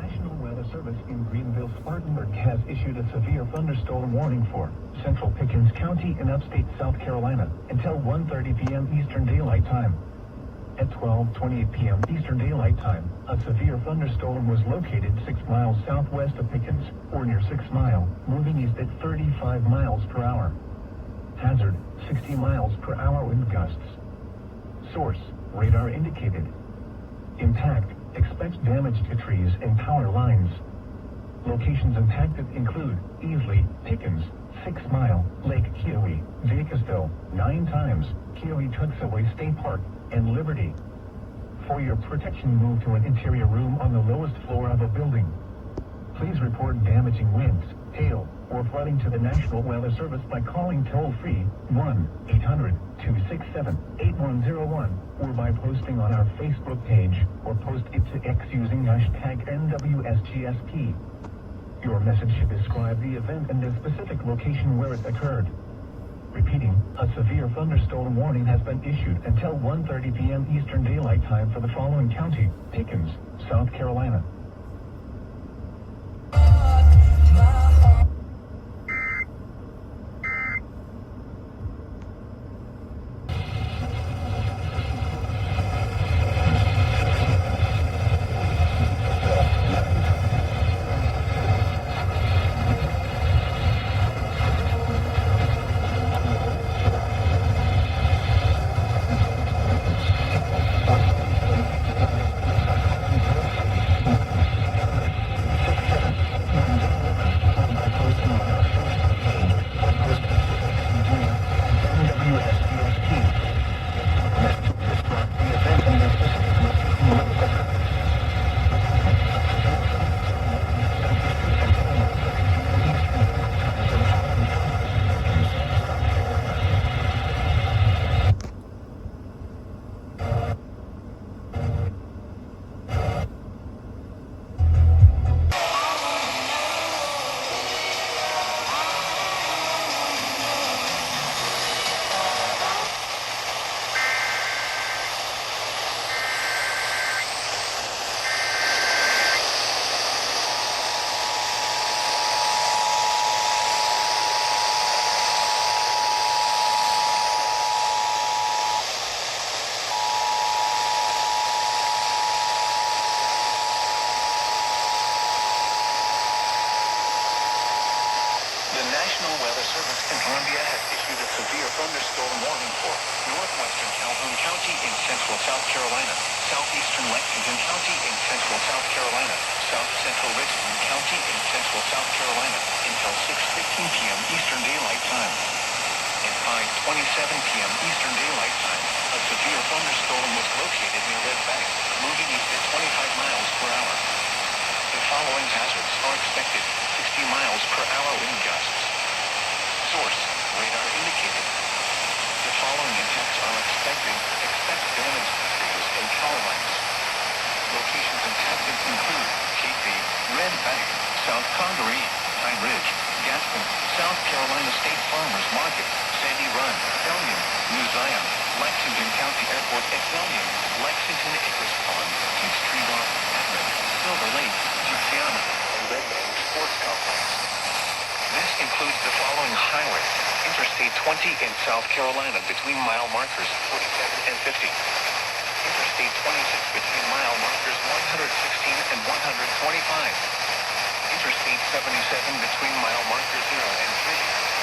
National Weather Service in Greenville, Spartanburg has issued a severe thunderstorm warning for central Pickens County in upstate South Carolina until 1:30 p.m. Eastern Daylight Time. At 12:28 p.m. Eastern Daylight Time, a severe thunderstorm was located 6 miles southwest of Pickens, or near 6 Mile, moving east at 35 miles per hour. Hazard, 60 miles per hour wind gusts. Source, radar indicated. Impact, expect damage to trees and power lines. Locations impacted include Easley, Pickens, 6 Mile, Lake Keowee, Vegasville, 9 times, Keowee Tuxaway State Park, and Liberty. For your protection, move to an interior room on the lowest floor of a building. Please report damaging winds, hail, or flooding to the National Weather Service by calling toll-free 1-800-267-8101 or by posting on our Facebook page or post it to X using hashtag NWSGSP. Your message should describe the event and the specific location where it occurred. Repeating, a severe thunderstorm warning has been issued until 1:30 p.m. Eastern Daylight Time for the following county: Pickens, South Carolina. Columbia has issued a severe thunderstorm warning for northwestern Calhoun County in central South Carolina, southeastern Lexington County in central South Carolina, south central Richland County in central South Carolina until 6:15 p.m. Eastern Daylight Time. At 5:27 p.m. Eastern Daylight Time, a severe thunderstorm was located near Red Bank, moving east at 25 miles per hour. The following hazards are expected: 60 miles per hour wind gusts. Source, radar indicated. The following impacts are expected. Expect damage to trees and power lines. Locations impacted include KP, Red Bank, South Congaree, Pine Ridge, Gaston, South Carolina State Farmers Market, Sandy Run, Ellion, New Zion, Lexington County Airport at Ellion, Lexington Acres Pond, Peachtree Rock, Admin, Silver Lake, Giuliana, and Red Bank Sports Complex. This includes the following highways: Interstate 20 in South Carolina between mile markers 47 and 50. Interstate 26 between mile markers 116 and 125. Interstate 77 between mile markers 0 and 3.